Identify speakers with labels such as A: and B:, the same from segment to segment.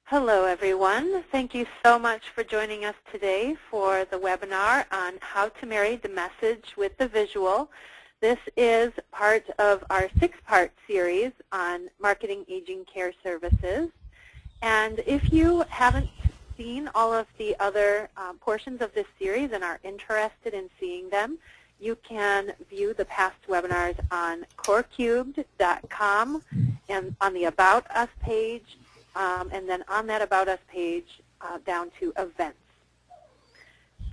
A: Hello, everyone. Thank you so much for joining us today for the webinar on how to marry the message with the visual. This is part of our 6-part series on marketing aging care services. And if you haven't seen all of the other portions of this series and are interested in seeing them, you can view the past webinars on corecubed.com and on the About Us page, and then on that About Us page down to Events.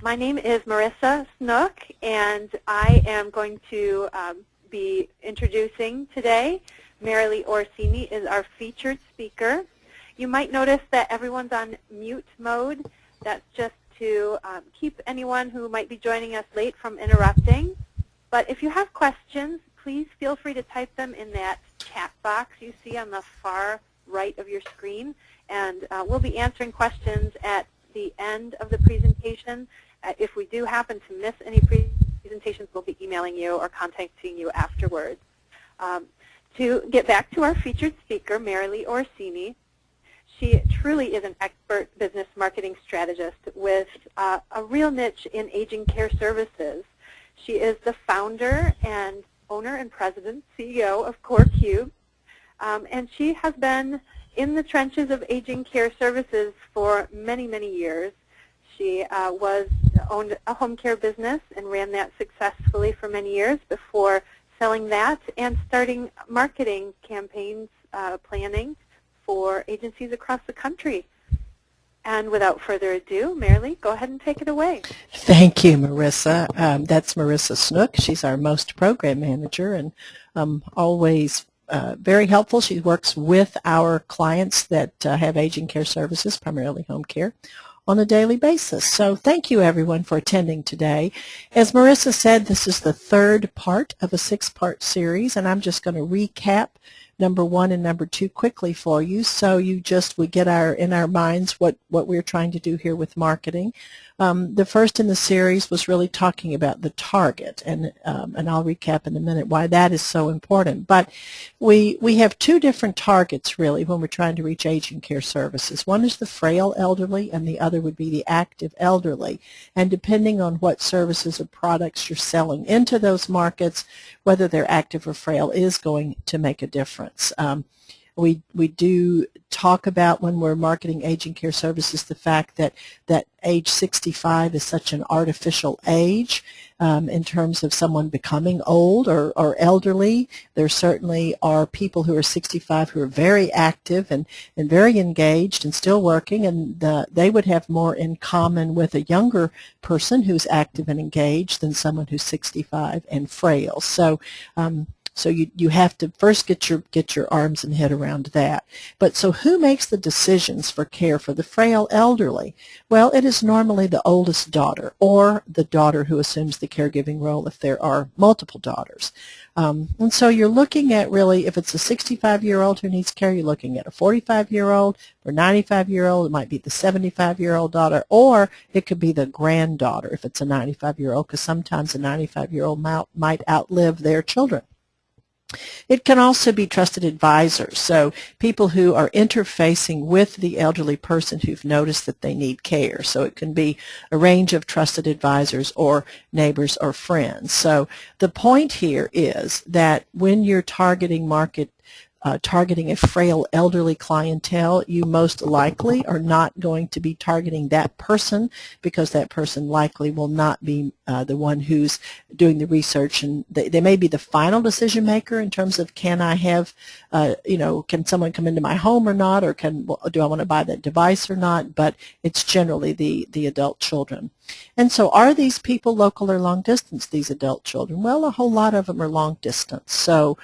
A: My name is Marissa Snook, and I am going to be introducing today. Merrily Orsini is our featured speaker. You might notice that everyone's on mute mode. That's just to keep anyone who might be joining us late from interrupting. But if you have questions, please feel free to type them in that chat box you see on the far right of your screen, and we'll be answering questions at the end of the presentation. If we do happen to miss any presentations, we'll be emailing you or contacting you afterwards. To get back to our featured speaker, Merrily Orsini, she truly is an expert business marketing strategist with a real niche in aging care services. She is the founder and owner and president, CEO of corecubed. And she has been in the trenches of aging care services for many, many years. She owned a home care business and ran that successfully for many years before selling that and starting marketing campaigns, planning for agencies across the country. And without further ado, Merrily, go ahead and take it away.
B: Thank you, Marissa. That's Marissa Snook. She's our most program manager and always very helpful. She works with our clients that have aging care services, primarily home care, on a daily basis. So thank you, everyone, for attending today. As Marissa said, this is the 3rd part of a 6-part series, and I'm just going to recap number 1 and number 2 quickly for you, so we get in our minds what we're trying to do here with marketing. The first in the series was really talking about the target, and I'll recap in a minute why that is so important. But we have 2 different targets, really, when we're trying to reach aging care services. One is the frail elderly, and the other would be the active elderly. And depending on what services or products you're selling into those markets, whether they're active or frail is going to make a difference. We do talk about, when we're marketing aging care services, the fact that age 65 is such an artificial age in terms of someone becoming old or elderly. There certainly are people who are 65 who are very active and very engaged and still working, and they would have more in common with a younger person who's active and engaged than someone who's 65 and frail. So you have to first get your arms and head around that. But so who makes the decisions for care for the frail elderly? Well, it is normally the oldest daughter, or the daughter who assumes the caregiving role if there are multiple daughters. And so you're looking at, really, if it's a 65-year-old who needs care, you're looking at a 45-year-old or 95-year-old. It might be the 75-year-old daughter, or it could be the granddaughter if it's a 95-year-old, because sometimes a 95-year-old might outlive their children. It can also be trusted advisors, so people who are interfacing with the elderly person who've noticed that they need care. So it can be a range of trusted advisors or neighbors or friends. So the point here is that when you're targeting a frail elderly clientele, you most likely are not going to be targeting that person, because that person likely will not be the one who's doing the research, and they may be the final decision maker in terms of, can I have, can someone come into my home or not, or do I want to buy that device or not, but it's generally the adult children. And so are these people local or long distance, these adult children? Well, a whole lot of them are long distance. So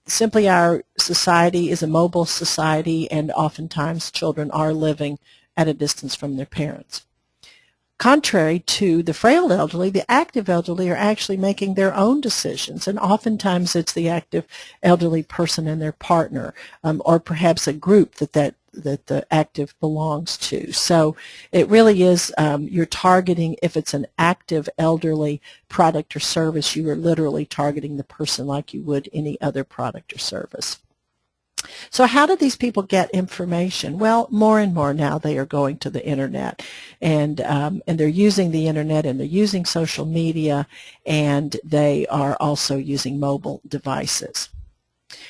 B: simply our society is a mobile society, and oftentimes children are living at a distance from their parents. Contrary to the frail elderly, the active elderly are actually making their own decisions, and oftentimes it's the active elderly person and their partner, or perhaps a group that the active belongs to. So it really is, you're targeting, if it's an active elderly product or service, you are literally targeting the person like you would any other product or service. So how do these people get information? Well, more and more now they are going to the internet, and they're using the internet, and they're using social media, and they are also using mobile devices.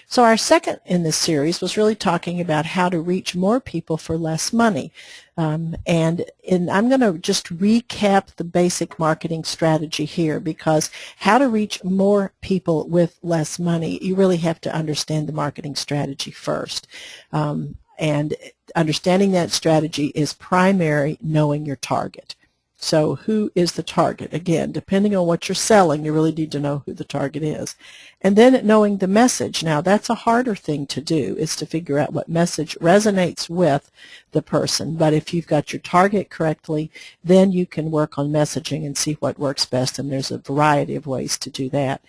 B: So our second in this series was really talking about how to reach more people for less money. And I'm going to just recap the basic marketing strategy here, because how to reach more people with less money, you really have to understand the marketing strategy first. And understanding that strategy is primary, knowing your target. So who is the target? Again, depending on what you're selling, you really need to know who the target is. And then knowing the message. Now, that's a harder thing to do, is to figure out what message resonates with the person. But if you've got your target correctly, then you can work on messaging and see what works best, and there's a variety of ways to do that.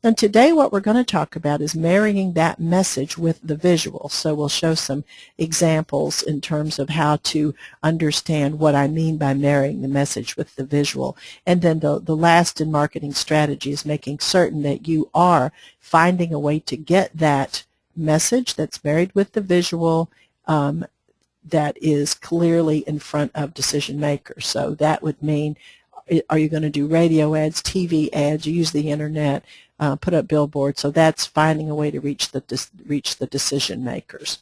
B: And today what we're going to talk about is marrying that message with the visual. So we'll show some examples in terms of how to understand what I mean by marrying the message with the visual. And then the last in marketing strategy is making certain that you are finding a way to get that message that's married with the visual that is clearly in front of decision makers. So that would mean, are you going to do radio ads, TV ads, use the internet, put up billboards? So that's finding a way to reach the decision makers.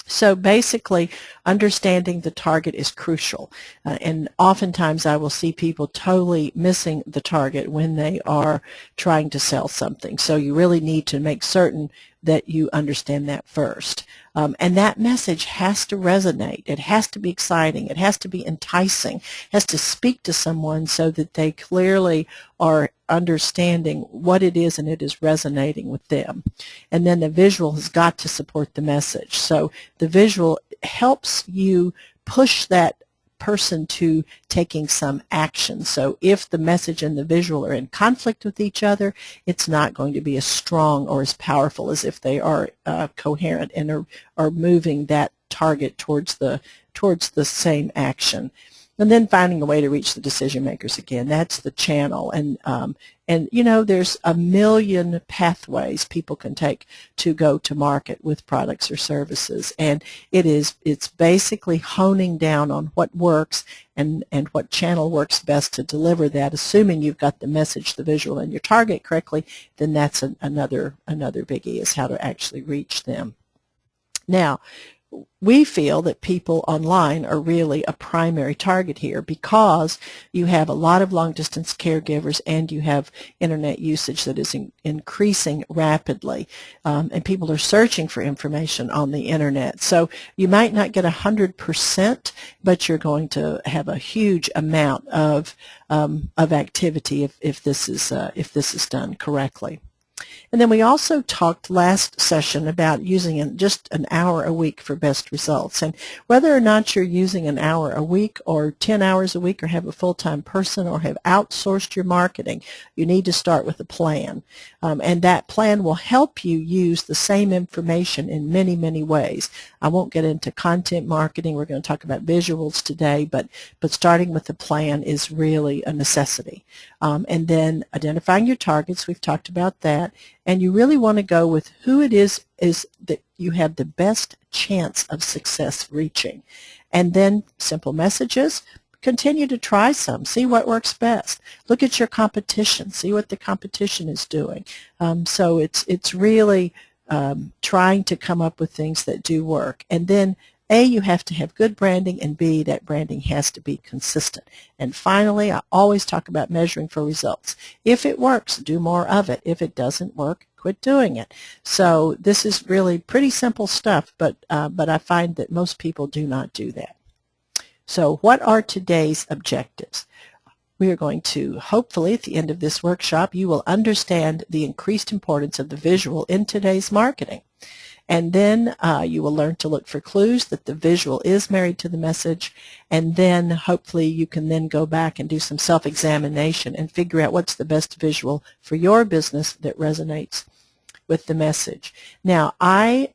B: So basically, understanding the target is crucial. And oftentimes I will see people totally missing the target when they are trying to sell something. So you really need to make certain that you understand that first. And that message has to resonate. It has to be exciting. It has to be enticing. It has to speak to someone so that they clearly are understanding what it is and it is resonating with them. And then the visual has got to support the message. So the visual helps you push that person to taking some action. So if the message and the visual are in conflict with each other, it's not going to be as strong or as powerful as if they are coherent and are moving that target towards the same action. And then finding a way to reach the decision makers again. That's the channel. And you know, there's a million pathways people can take to go to market with products or services. And it's basically honing down on what works and what channel works best to deliver that. Assuming you've got the message, the visual, and your target correctly, then that's another biggie, is how to actually reach them. Now, we feel that people online are really a primary target here, because you have a lot of long-distance caregivers and you have internet usage that is increasing rapidly, and people are searching for information on the internet. So you might not get 100%, but you're going to have a huge amount of activity if this is done correctly. And then we also talked last session about using just an hour a week for best results. And whether or not you're using an hour a week or 10 hours a week or have a full-time person or have outsourced your marketing, you need to start with a plan. And that plan will help you use the same information in many, many ways. I won't get into content marketing. We're going to talk about visuals today, but starting with a plan is really a necessity. And then identifying your targets, we've talked about that. And you really want to go with who it is that you have the best chance of success reaching. And then simple messages. Continue to try some. See what works best. Look at your competition. See what the competition is doing. So it's really trying to come up with things that do work. And then A, you have to have good branding, and B, that branding has to be consistent. And finally, I always talk about measuring for results. If it works, do more of it. If it doesn't work, quit doing it. So this is really pretty simple stuff, but I find that most people do not do that. So what are today's objectives? We are going to, hopefully, at the end of this workshop, you will understand the increased importance of the visual in today's marketing. And then you will learn to look for clues that the visual is married to the message. And then hopefully you can then go back and do some self-examination and figure out what's the best visual for your business that resonates with the message. Now, I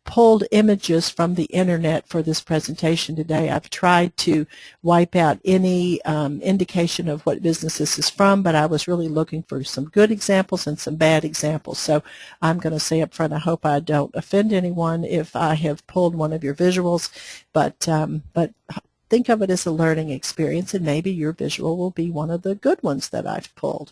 B: pulled images from the internet for this presentation today. I've tried to wipe out any indication of what business this is from, but I was really looking for some good examples and some bad examples. So I'm going to say up front, I hope I don't offend anyone if I have pulled one of your visuals, but think of it as a learning experience, and maybe your visual will be one of the good ones that I've pulled.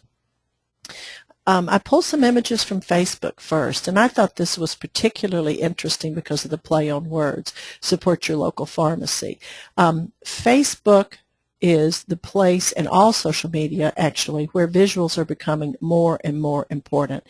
B: I pulled some images from Facebook first, and I thought this was particularly interesting because of the play on words. Support your local pharmacy. Facebook is the place, and all social media actually, where visuals are becoming more and more important.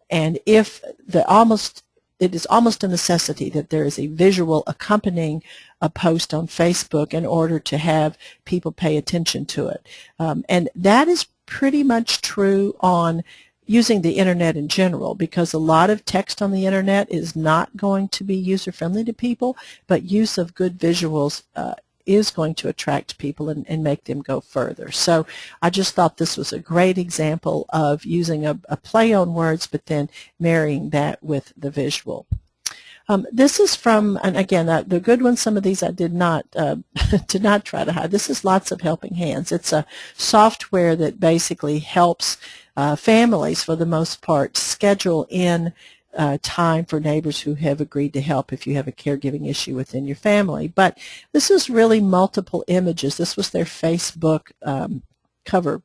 B: And if it is almost a necessity that there is a visual accompanying a post on Facebook in order to have people pay attention to it. And that is pretty much true on using the internet in general, because a lot of text on the internet is not going to be user-friendly to people, but use of good visuals is going to attract people and make them go further. So I just thought this was a great example of using a play on words, but then marrying that with the visual. This is from, and again, the good ones, some of these I did not try to hide. This is Lots of Helping Hands. It's a software that basically helps families, for the most part, schedule in time for neighbors who have agreed to help if you have a caregiving issue within your family. But this is really multiple images. This was their Facebook cover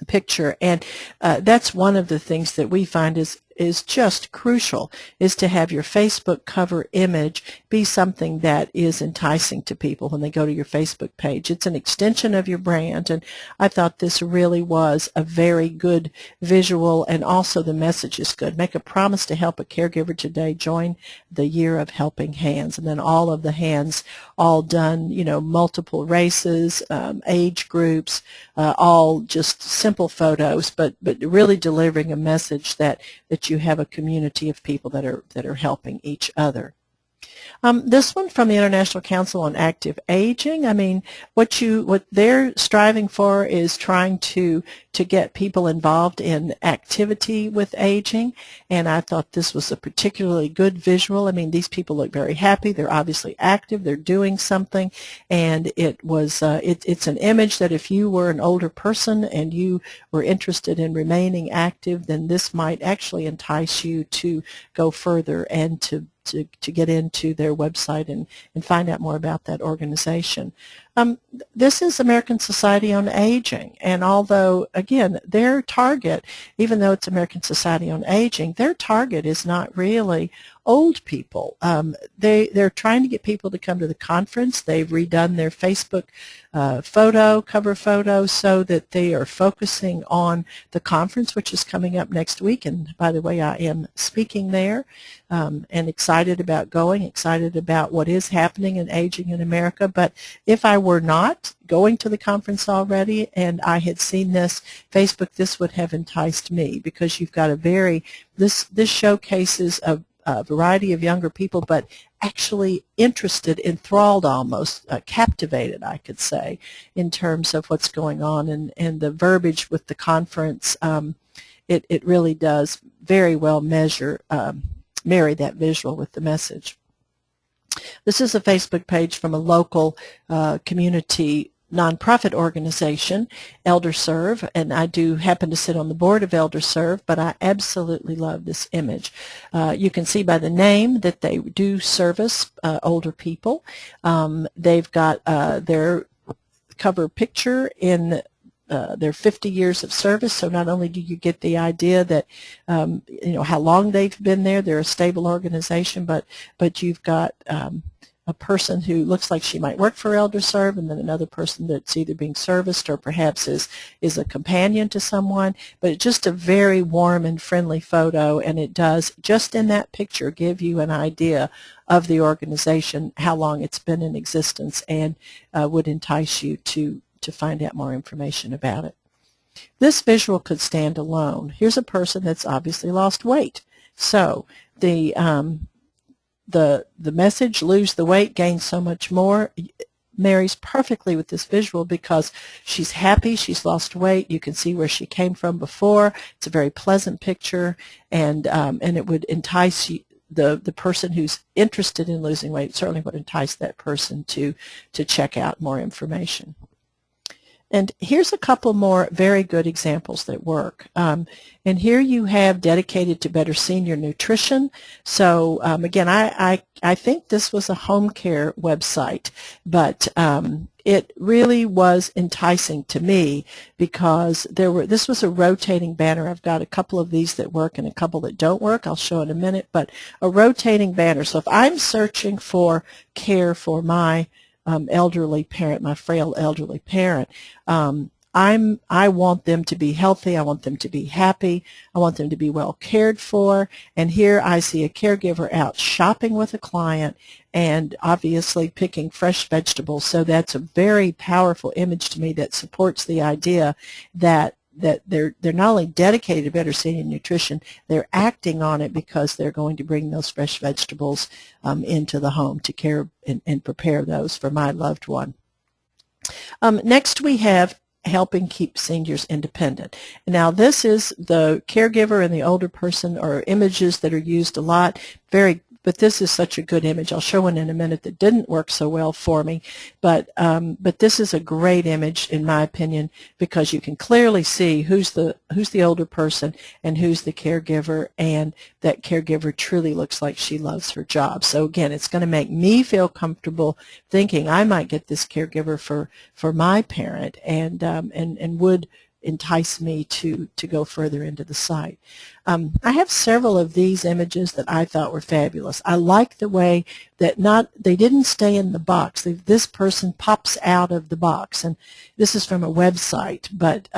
B: picture, and that's one of the things that we find is just crucial, is to have your Facebook cover image be something that is enticing to people when they go to your Facebook page. It's an extension of your brand, and I thought this really was a very good visual, and also the message is good. Make a promise to help a caregiver today. Join the Year of Helping Hands. And then all of the hands all done, multiple races, age groups, all just simple photos, but really delivering a message that you have a community of people that are helping each other. This one from the International Council on Active Aging. I mean, what they're striving for is trying to get people involved in activity with aging, and I thought this was a particularly good visual. I mean, these people look very happy. They're obviously active. They're doing something, and it was it's an image that if you were an older person and you were interested in remaining active, then this might actually entice you to go further and to get into their website and find out more about that organization. This is American Society on Aging, and although, again, their target, even though it's American Society on Aging, their target is not really old people. They're trying to get people to come to the conference. They've redone their Facebook cover photo, so that they are focusing on the conference, which is coming up next week. And by the way, I am speaking there, and excited about going, excited about what is happening in aging in America. But if I were not going to the conference already and I had seen this Facebook, this would have enticed me, because you've got this showcases a variety of younger people, but actually interested, enthralled almost, captivated, I could say, in terms of what's going on, and the verbiage with the conference, it really does very well marry that visual with the message. This is a Facebook page from a local community nonprofit organization, ElderServe, and I do happen to sit on the board of ElderServe, but I absolutely love this image. You can see by the name that they do service older people. They've got their cover picture in their 50 years of service, so not only do you get the idea that how long they've been there, they're a stable organization, but you've got a person who looks like she might work for ElderServe, and then another person that's either being serviced or perhaps is a companion to someone. But it's just a very warm and friendly photo, and it does, just in that picture, give you an idea of the organization, how long it's been in existence, and would entice you to find out more information about it. This visual could stand alone. Here's a person that's obviously lost weight. So the message, lose the weight, gain so much more, marries perfectly with this visual, because she's happy, she's lost weight, you can see where she came from before. It's a very pleasant picture, and it would entice the person who's interested in losing weight, certainly would entice that person to check out more information. And here's a couple more very good examples that work. And here you have dedicated to better senior nutrition. So again, I think this was a home care website, but it really was enticing to me because this was a rotating banner. I've got a couple of these that work and a couple that don't work. I'll show in a minute, but a rotating banner. So if I'm searching for care for my elderly parent, my frail elderly parent, I want them to be healthy. I want them to be happy. I want them to be well cared for. And here I see a caregiver out shopping with a client and obviously picking fresh vegetables. So that's a very powerful image to me that supports the idea that they're not only dedicated to better senior nutrition, they're acting on it because they're going to bring those fresh vegetables into the home to care and prepare those for my loved one. Next we have helping keep seniors independent. Now this is the caregiver and the older person are images that are used a lot, but this is such a good image. I'll show one in a minute that didn't work so well for me, but this is a great image in my opinion because you can clearly see who's the older person and who's the caregiver, and that caregiver truly looks like she loves her job. So again, it's going to make me feel comfortable thinking I might get this caregiver for my parent, and would entice me to go further into the site. I have several of these images that I thought were fabulous. I like the way that they didn't stay in the box. This person pops out of the box, and this is from a website, but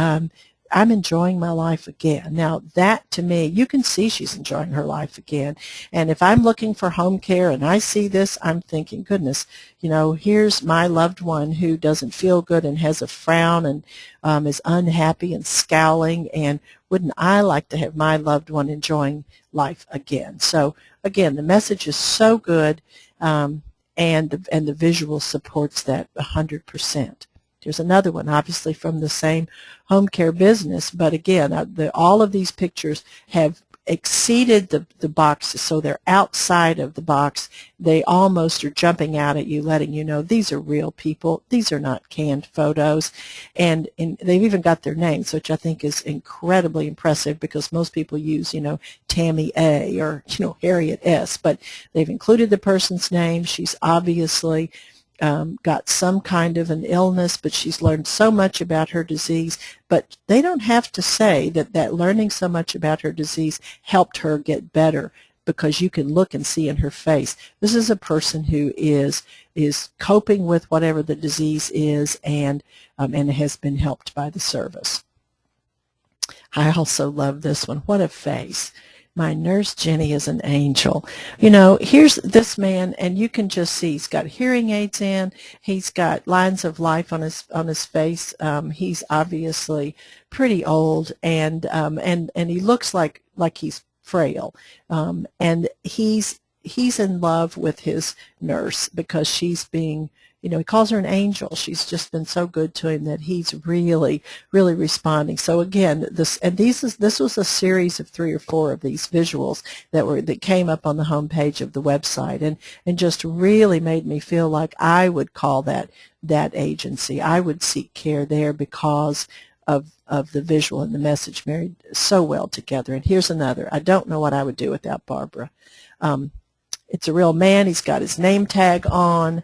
B: I'm enjoying my life again. Now that to me, you can see she's enjoying her life again. And if I'm looking for home care and I see this, I'm thinking, goodness, here's my loved one who doesn't feel good and has a frown and is unhappy and scowling, and wouldn't I like to have my loved one enjoying life again? So again, the message is so good, and the visual supports that 100%. There's another one, obviously from the same home care business, but again, all of these pictures have exceeded the boxes, so they're outside of the box. They almost are jumping out at you, letting you know these are real people. These are not canned photos, and they've even got their names, which I think is incredibly impressive because most people use, Tammy A. or, Harriet S., but they've included the person's name. She's obviously got some kind of an illness, but she's learned so much about her disease. But they don't have to say that learning so much about her disease helped her get better, because you can look and see in her face. This is a person who is coping with whatever the disease is and has been helped by the service. I also love this one. What a face. My nurse Jenny is an angel. Here's this man, and you can just see he's got hearing aids in. He's got lines of life on his face. He's obviously pretty old, and he looks like he's frail. And he's in love with his nurse because she's being, he calls her an angel. She's just been so good to him that he's really, really responding. So again, this was a series of 3 or 4 of these visuals that came up on the homepage of the website, and just really made me feel like I would call that agency. I would seek care there because of the visual and the message married so well together. And here's another. I don't know what I would do without Barbara. It's a real man. He's got his name tag on.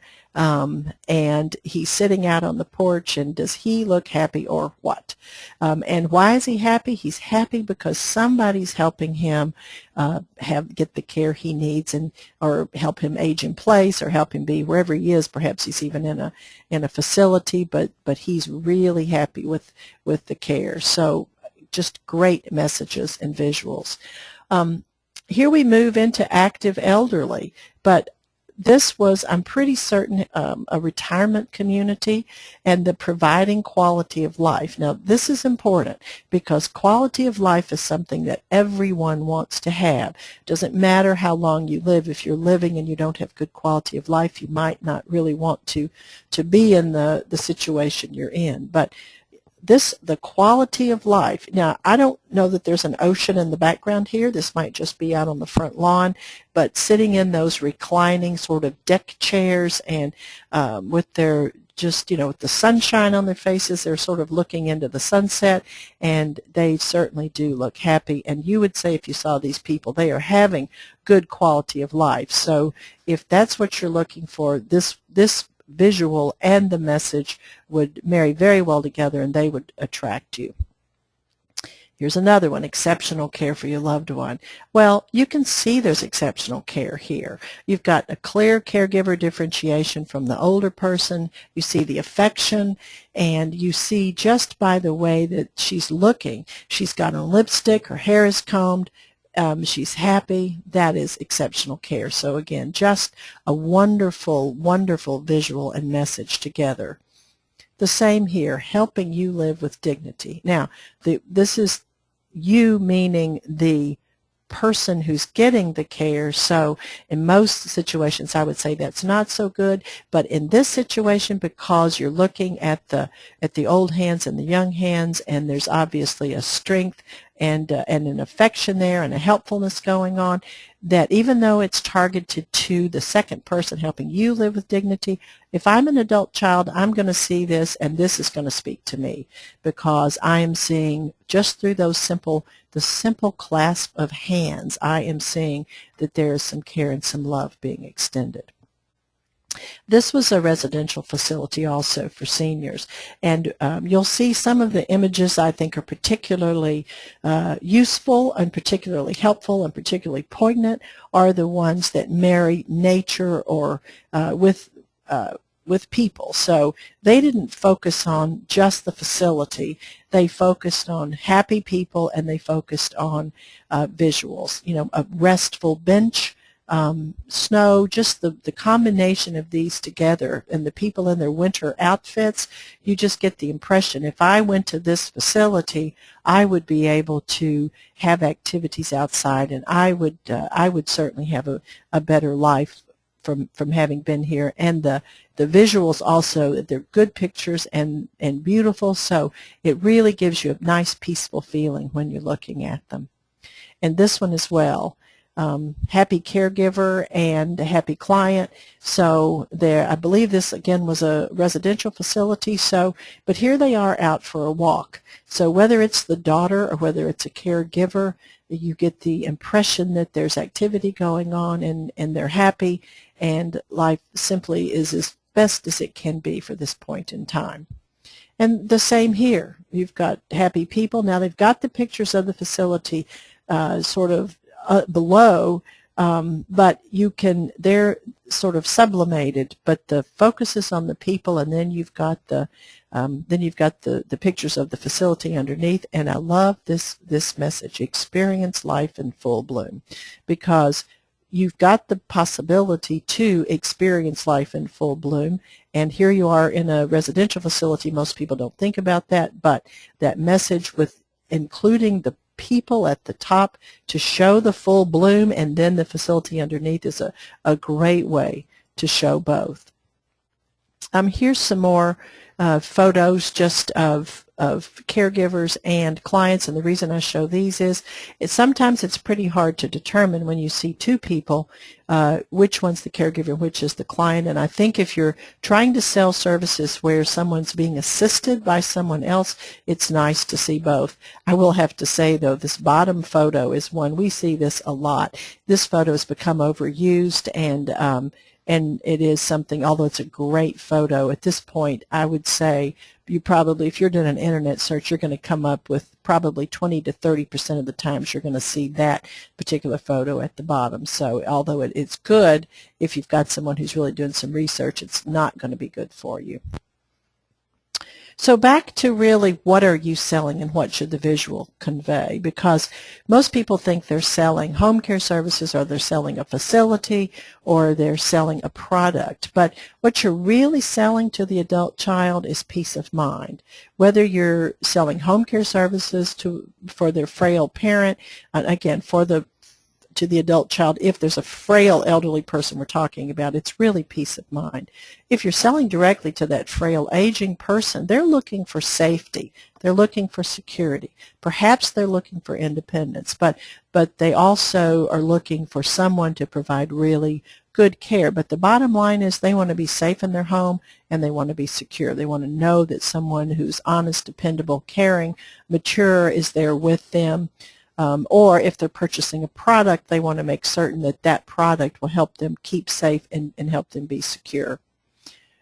B: And he's sitting out on the porch, and does he look happy or what? And why is he happy? He's happy because somebody's helping him get the care he needs, or help him age in place, or help him be wherever he is. Perhaps he's even in a facility, but he's really happy with the care. So just great messages and visuals. Here we move into active elderly, but this was, I'm pretty certain, a retirement community, and the providing quality of life. Now, this is important because quality of life is something that everyone wants to have. It doesn't matter how long you live. If you're living and you don't have good quality of life, you might not really want to be in the situation you're in. But the quality of life. Now, I don't know that there's an ocean in the background here. This might just be out on the front lawn, but sitting in those reclining sort of deck chairs and with their just, with the sunshine on their faces, they're sort of looking into the sunset, and they certainly do look happy. And you would say if you saw these people, they are having good quality of life. So if that's what you're looking for, this visual and the message would marry very well together, and they would attract you. Here's another one, exceptional care for your loved one. Well, you can see there's exceptional care here. You've got a clear caregiver differentiation from the older person. You see the affection, and you see just by the way that she's looking. She's got on lipstick, her hair is combed, she's happy. That is exceptional care. So again, just a wonderful, wonderful visual and message together. The same here, helping you live with dignity. Now, this is you meaning the person who's getting the care. So in most situations, I would say that's not so good. But in this situation, because you're looking at the old hands and the young hands, and there's obviously a strength and an affection there and a helpfulness going on, that even though it's targeted to the second person helping you live with dignity, if I'm an adult child, I'm going to see this, and this is going to speak to me, because I am seeing just through the simple clasp of hands, I am seeing that there is some care and some love being extended. This was a residential facility also for seniors, and you'll see some of the images I think are particularly useful and particularly helpful and particularly poignant are the ones that marry nature or with people. So they didn't focus on just the facility. They focused on happy people, and they focused on visuals, a restful bench, snow, just the combination of these together, and the people in their winter outfits, you just get the impression if I went to this facility, I would be able to have activities outside, and I would certainly have a better life from having been here. And the visuals also, they're good pictures and beautiful, so it really gives you a nice peaceful feeling when you're looking at them. And this one as well. Happy caregiver and a happy client. So there, I believe this again was a residential facility. So, but here they are out for a walk. So whether it's the daughter or whether it's a caregiver, you get the impression that there's activity going on, and they're happy, and life simply is as best as it can be for this point in time. And the same here. You've got happy people. Now they've got the pictures of the facility sort of below, but they're sort of sublimated, but the focus is on the people, and then you've got the pictures of the facility underneath. And I love this message, experience life in full bloom, because you've got the possibility to experience life in full bloom. And here you are in a residential facility. Most people don't think about that, but that message with including the people at the top to show the full bloom, and then the facility underneath is a great way to show both. Here's some more photos just of caregivers and clients, and the reason I show these is sometimes it's pretty hard to determine when you see two people which one's the caregiver and which is the client. And I think if you're trying to sell services where someone's being assisted by someone else, it's nice to see both. I will have to say, though, this bottom photo is one, we see this a lot. This photo has become overused, and it is something, although it's a great photo, at this point I would say you probably, if you're doing an internet search, you're going to come up with probably 20 to 30% of the times you're going to see that particular photo at the bottom. So although it's good, if you've got someone who's really doing some research, it's not going to be good for you. So back to really what are you selling and what should the visual convey, because most people think they're selling home care services, or they're selling a facility, or they're selling a product. But what you're really selling to the adult child is peace of mind. Whether you're selling home care services for their frail parent, again, to the adult child, if there's a frail elderly person we're talking about, it's really peace of mind. If you're selling directly to that frail aging person, they're looking for safety. They're looking for security. Perhaps they're looking for independence, but they also are looking for someone to provide really good care. But the bottom line is they want to be safe in their home and they want to be secure. They want to know that someone who's honest, dependable, caring, mature is there with them. Or if they're purchasing a product, they want to make certain that that product will help them keep safe and help them be secure.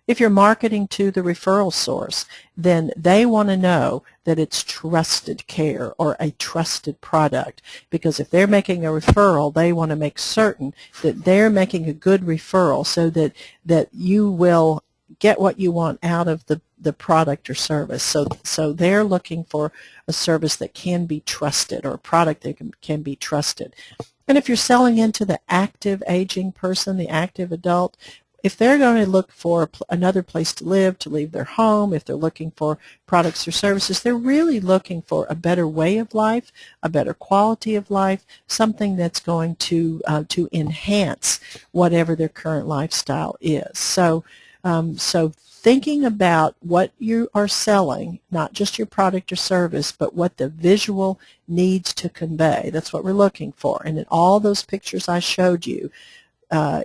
B: If you're marketing to the referral source, then they want to know that it's trusted care or a trusted product, because if they're making a referral, they want to make certain that they're making a good referral so that you will get what you want out of the product or service. So they're looking for a service that can be trusted or a product that can be trusted. And if you're selling into the active aging person, the active adult, if they're going to look for another place to live, to leave their home, if they're looking for products or services, they're really looking for a better way of life, a better quality of life, something that's going to enhance whatever their current lifestyle is. So thinking about what you are selling, not just your product or service, but what the visual needs to convey. That's what we're looking for. And in all those pictures I showed you,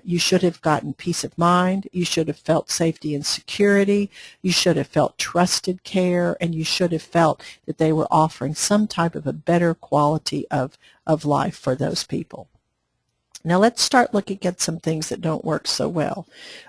B: you should have gotten peace of mind, you should have felt safety and security, you should have felt trusted care, and you should have felt that they were offering some type of a better quality of life for those people. Now let's start looking at some things that don't work so well.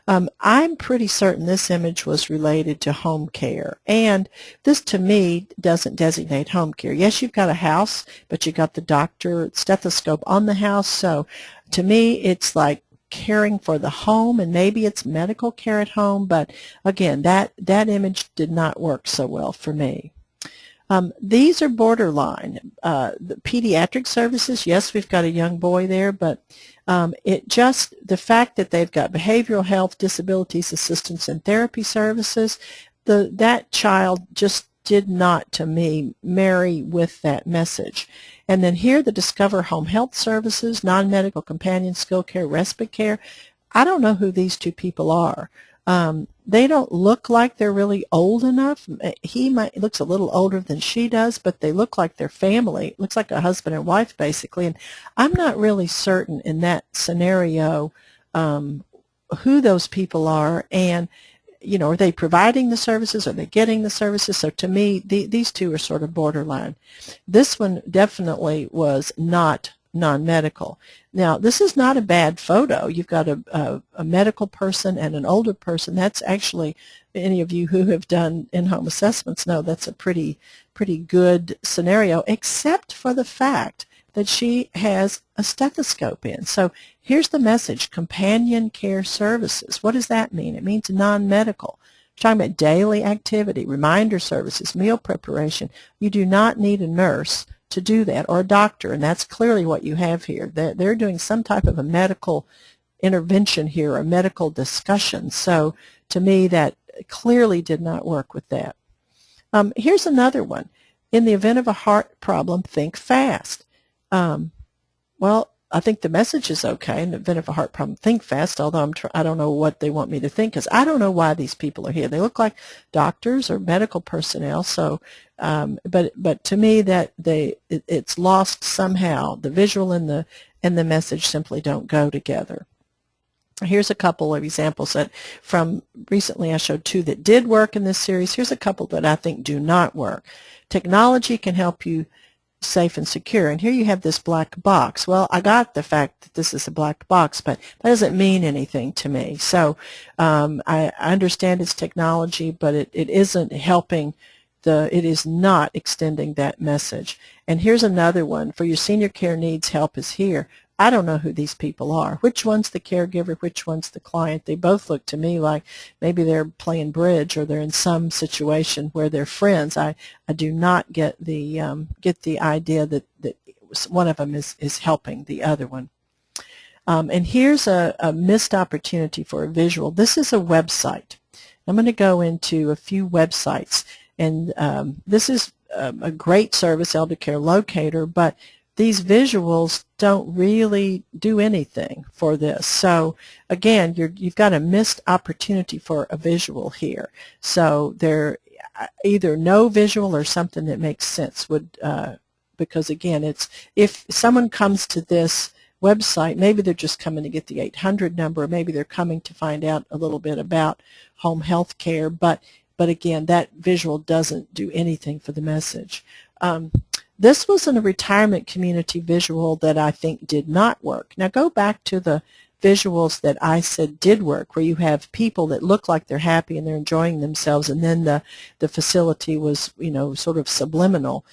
B: I'm pretty certain this image was related to home care, and this to me doesn't designate home care. Yes, you've got a house, but you've got the doctor stethoscope on the house, so to me it's like caring for the home, and maybe it's medical care at home, but again, that image did not work so well for me. These are borderline. The pediatric services, yes, we've got a young boy there, but the fact that they've got behavioral health, disabilities, assistance, and therapy services, that child just did not, to me, marry with that message. And then here, the Discover Home Health Services, non-medical companion skill care, respite care. I don't know who these two people are. They don't look like they're really old enough. He looks a little older than she does, but they look like they're family. It looks like a husband and wife, basically. And I'm not really certain in that scenario who those people are, and are they providing the services? Are they getting the services? So to me, these two are sort of borderline. This one definitely was not non-medical. Now, this is not a bad photo. You've got a medical person and an older person. That's actually, any of you who have done in-home assessments know that's a pretty good scenario, except for the fact that she has a stethoscope in. So here's the message: companion care services. What does that mean? It means non-medical. We're talking about daily activity, reminder services, meal preparation. You do not need a nurse to do that, or a doctor, and that's clearly what you have here. They're doing some type of a medical intervention here, a medical discussion. So to me, that clearly did not work with that. Here's another one. In the event of a heart problem, think fast. Well, I think the message is okay. In the event of a heart problem, think fast, although I don't know what they want me to think, because I don't know why these people are here. They look like doctors or medical personnel, so but to me it's lost somehow. The visual and the message simply don't go together. Here's a couple of examples that from recently I showed two that did work in this series. Here's a couple that I think do not work. Technology can help you safe and secure. And here you have this black box. Well, I got the fact that this is a black box, but that doesn't mean anything to me. So I understand it's technology, but it isn't helping. It is not extending that message. And here's another one. For your senior care needs, help is here. I don't know who these people are. Which one's the caregiver? Which one's the client? They both look to me like maybe they're playing bridge or they're in some situation where they're friends. I do not get the idea that one of them is helping the other one. And here's a missed opportunity for a visual. This is a website. I'm going to go into a few websites, and this is a great service, Elder Care Locator, but these visuals don't really do anything for this. So again, you've got a missed opportunity for a visual here. So there either no visual or something that makes sense would because again, it's if someone comes to this website, maybe they're just coming to get the 800 number, or maybe they're coming to find out a little bit about home health care, but again, that visual doesn't do anything for the message. This was in a retirement community visual that I think did not work. Now go back to the visuals that I said did work, where you have people that look like they're happy and they're enjoying themselves, and then the facility was, you know, sort of subliminal.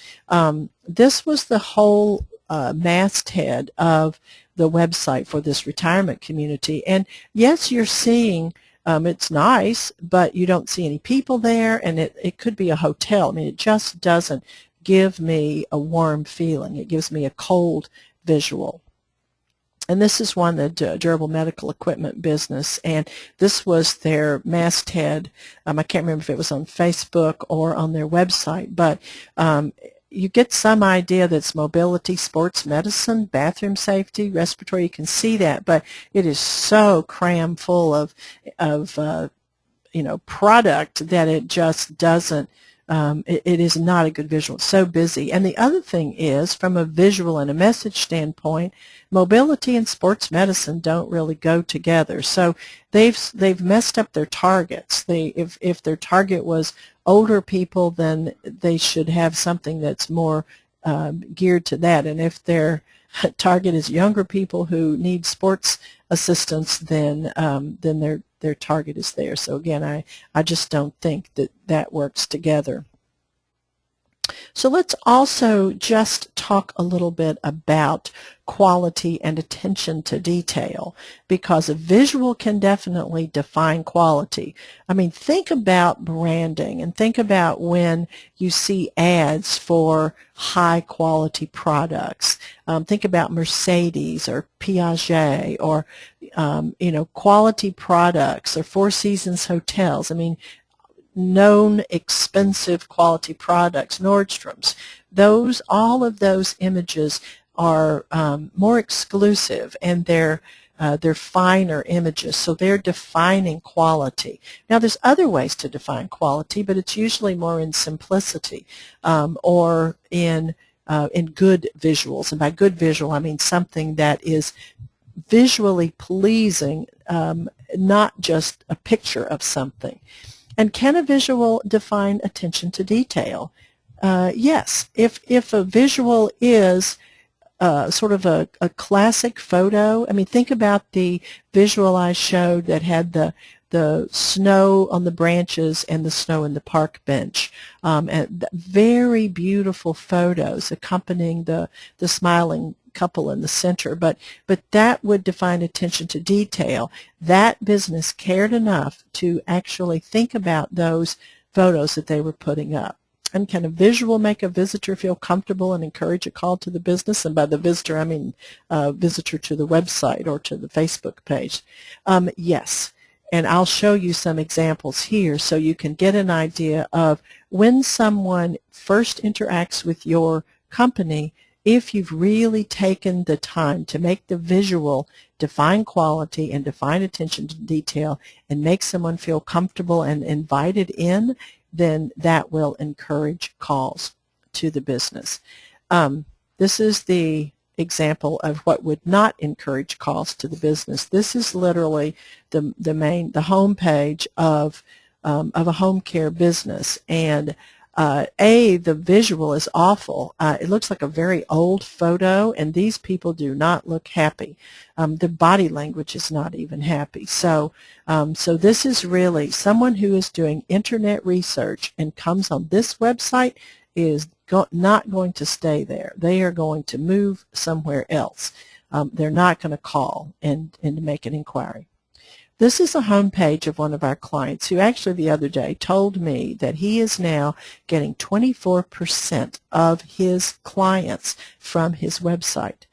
B: This was the whole masthead of the website for this retirement community. And yes, you're seeing it's nice, but you don't see any people there, and it could be a hotel. I mean, it just doesn't give me a warm feeling. It gives me a cold visual. And this is one, the durable medical equipment business, and this was their masthead. I can't remember if it was on Facebook or on their website, but you get some idea that it's mobility, sports medicine, bathroom safety, respiratory. You can see that, but it is so crammed full of you know, product that it just doesn't. It is not a good visual. It's so busy. And the other thing is, from a visual and a message standpoint, mobility and sports medicine don't really go together. So they've messed up their targets. If their target was older people, then they should have something that's more geared to that. And if their target is younger people who need sports assistance, then their target is there. So again, I just don't think that works together. So let's also just talk a little bit about quality and attention to detail, because a visual can definitely define quality. I mean, think about branding and think about when you see ads for high quality products. Think about Mercedes or Piaget or you know, quality products or Four Seasons hotels. I mean, known expensive quality products, Nordstrom's. All of those images are more exclusive, and they're finer images, so they're defining quality. Now, there's other ways to define quality, but it's usually more in simplicity or in good visuals. And by good visual, I mean something that is visually pleasing, not just a picture of something. And can a visual define attention to detail? Yes. If a visual is sort of a classic photo, I mean, think about the visual I showed that had the snow on the branches and the snow in the park bench. And very beautiful photos accompanying the smiling couple in the center, but that would define attention to detail. That business cared enough to actually think about those photos that they were putting up. And can a visual make a visitor feel comfortable and encourage a call to the business? And by the visitor, I mean visitor to the website or to the Facebook page. Yes. And I'll show you some examples here so you can get an idea of when someone first interacts with your company, if you've really taken the time to make the visual define quality and define attention to detail and make someone feel comfortable and invited in, then that will encourage calls to the business. This is the example of what would not encourage calls to the business. This is literally the home page of a home care business, and the visual is awful. It looks like a very old photo, and these people do not look happy. The body language is not even happy. So this is really someone who is doing internet research and comes on this website is not going to stay there. They are going to move somewhere else. They're not going to call and make an inquiry. This is a home page of one of our clients who actually the other day told me that he is now getting 24% of his clients from his website.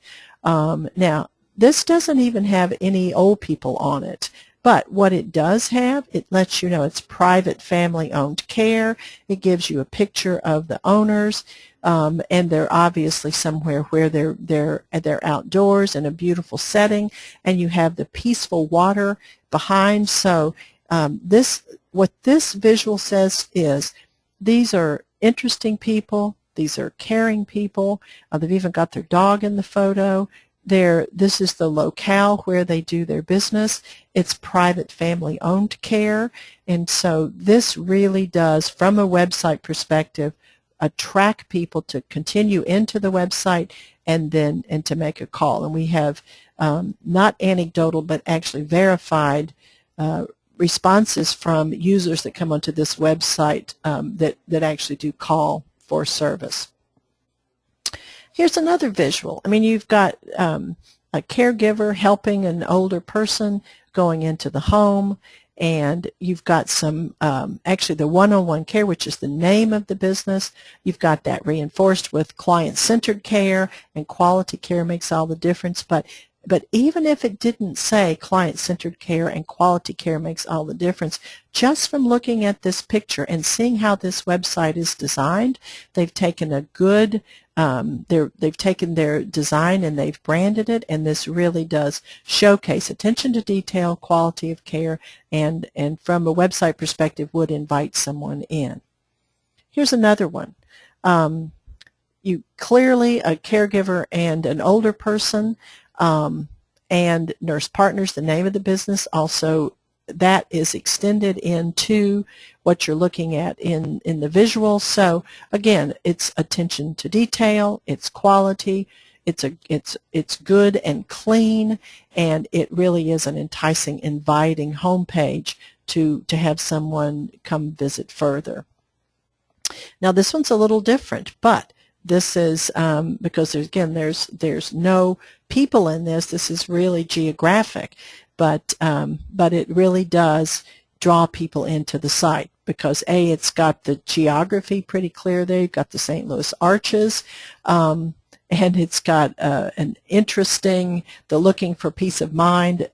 B: Now, this doesn't even have any old people on it, but what it does have, it lets you know it's private family-owned care. It gives you a picture of the owners. and they're obviously somewhere where they're outdoors in a beautiful setting, and you have the peaceful water behind. So what this visual says is these are interesting people. These are caring people. They've even got their dog in the photo. This is the locale where they do their business. It's private family-owned care, and so this really does, from a website perspective, attract people to continue into the website and to make a call. And we have not anecdotal but actually verified responses from users that come onto this website that actually do call for service. Here's another visual. I mean, you've got a caregiver helping an older person going into the home, and you've got some, actually the one-on-one care, which is the name of the business. You've got that reinforced with client-centered care, and quality care makes all the difference. But even if it didn't say client-centered care and quality care makes all the difference, just from looking at this picture and seeing how this website is designed, they've taken a good, they've taken their design and they've branded it, and this really does showcase attention to detail, quality of care, and from a website perspective would invite someone in. Here's another one. You clearly a caregiver and an older person, and nurse partners, the name of the business, also that is extended into what you're looking at in the visual. So again, it's attention to detail, it's quality, it's good and clean, and it really is an enticing, inviting homepage to have someone come visit further. Now this one's a little different, but this is because there's no people in this. This is really geographic, but it really does draw people into the site because it's got the geography pretty clear there. You've got the St. Louis Arches, and it's got an interesting, the looking for peace of mind,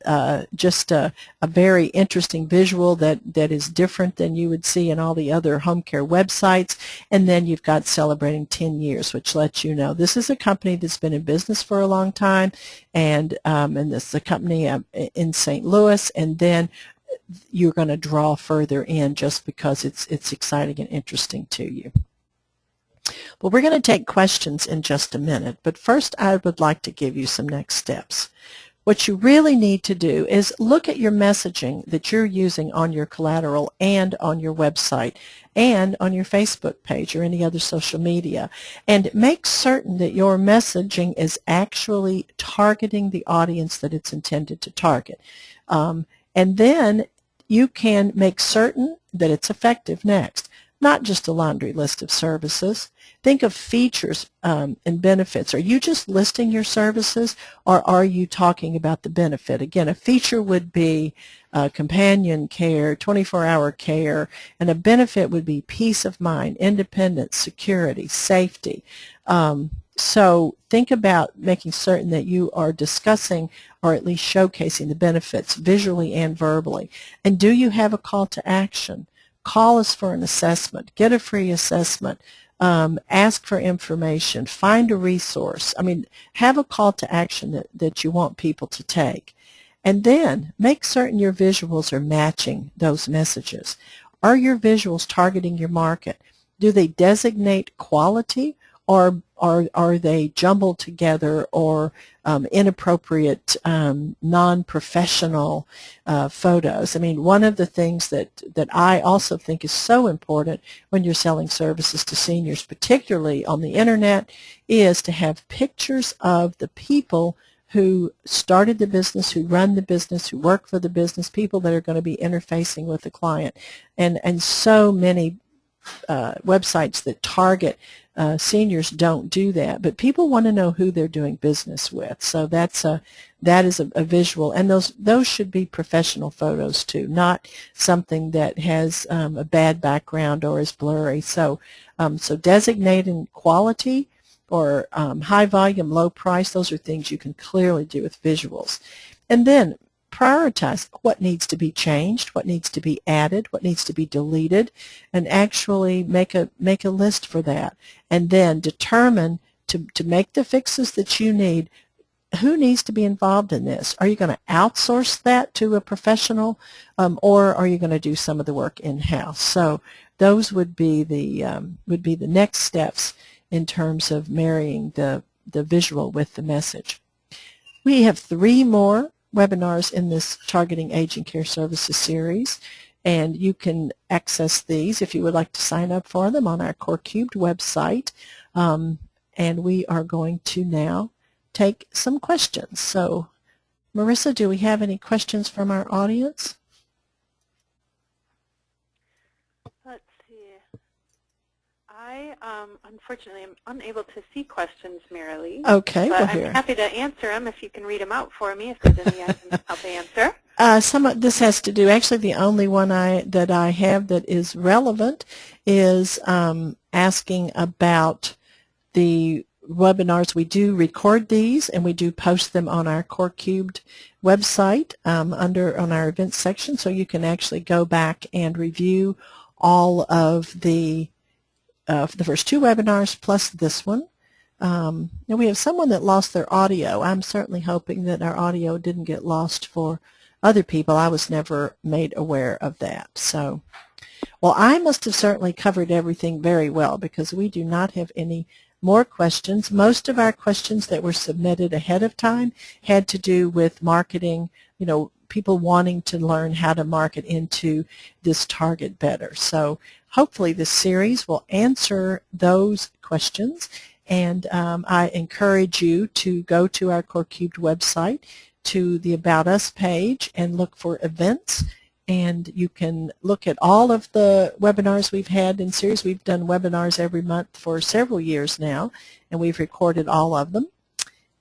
B: just a very interesting visual that is different than you would see in all the other home care websites. And then you've got celebrating 10 years, which lets you know this is a company that's been in business for a long time, and this is a company in St. Louis, and then you're going to draw further in just because it's exciting and interesting to you. Well, we're going to take questions in just a minute, but first I would like to give you some next steps. What you really need to do is look at your messaging that you're using on your collateral and on your website and on your Facebook page or any other social media, and make certain that your messaging is actually targeting the audience that it's intended to target. And then you can make certain that it's effective next. Not just a laundry list of services. Think of features and benefits. Are you just listing your services, or are you talking about the benefit? Again, a feature would be companion care, 24-hour care, and a benefit would be peace of mind, independence, security, safety. So think about making certain that you are discussing or at least showcasing the benefits visually and verbally. And do you have a call to action? Call us for an assessment. Get a free assessment. Ask for information. Find a resource. I mean, have a call to action that you want people to take. And then make certain your visuals are matching those messages. Are your visuals targeting your market? Do they designate quality, or are they jumbled together or inappropriate, non-professional photos? I mean, one of the things that I also think is so important when you're selling services to seniors, particularly on the internet, is to have pictures of the people who started the business, who run the business, who work for the business, people that are going to be interfacing with the client. And so many websites that target seniors don't do that, but people want to know who they're doing business with. So that is a visual, and those should be professional photos too, not something that has a bad background or is blurry. So designating quality or high volume, low price, those are things you can clearly do with visuals. And then prioritize what needs to be changed, what needs to be added, what needs to be deleted, and actually make a list for that. And then determine to make the fixes that you need, who needs to be involved in this? Are you going to outsource that to a professional, or are you going to do some of the work in-house? So those would be the next steps in terms of marrying the visual with the message. We have 3 more webinars in this Targeting Aging Care Services series, and you can access these if you would like to sign up for them on our corecubed website. And we are going to now take some questions. So, Marissa, do we have any questions from our audience?
A: Let's see. I unfortunately am unable to see questions, Merrily.
B: Okay,
A: but
B: well,
A: I'm
B: here.
A: happy to answer them if you can read them out for me, if there's any I can help answer.
B: This has to do, actually the only one that I have that is relevant is asking about the webinars. We do record these and we do post them on our corecubed website on our events section, so you can actually go back and review all of the first 2 webinars plus this one. Now we have someone that lost their audio. I'm certainly hoping that our audio didn't get lost for other people. I was never made aware of that. So, well, I must have certainly covered everything very well, because we do not have any more questions. Most of our questions that were submitted ahead of time had to do with marketing, people wanting to learn how to market into this target better. So hopefully this series will answer those questions, and I encourage you to go to our corecubed website, to the About Us page, and look for events. And you can look at all of the webinars we've had in series. We've done webinars every month for several years now, and we've recorded all of them.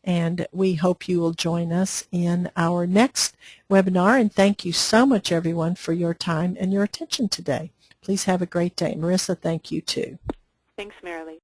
B: And we hope you will join us in our next webinar. And thank you so much, everyone, for your time and your attention today. Please have a great day. Marissa, thank you, too.
A: Thanks, Merrily.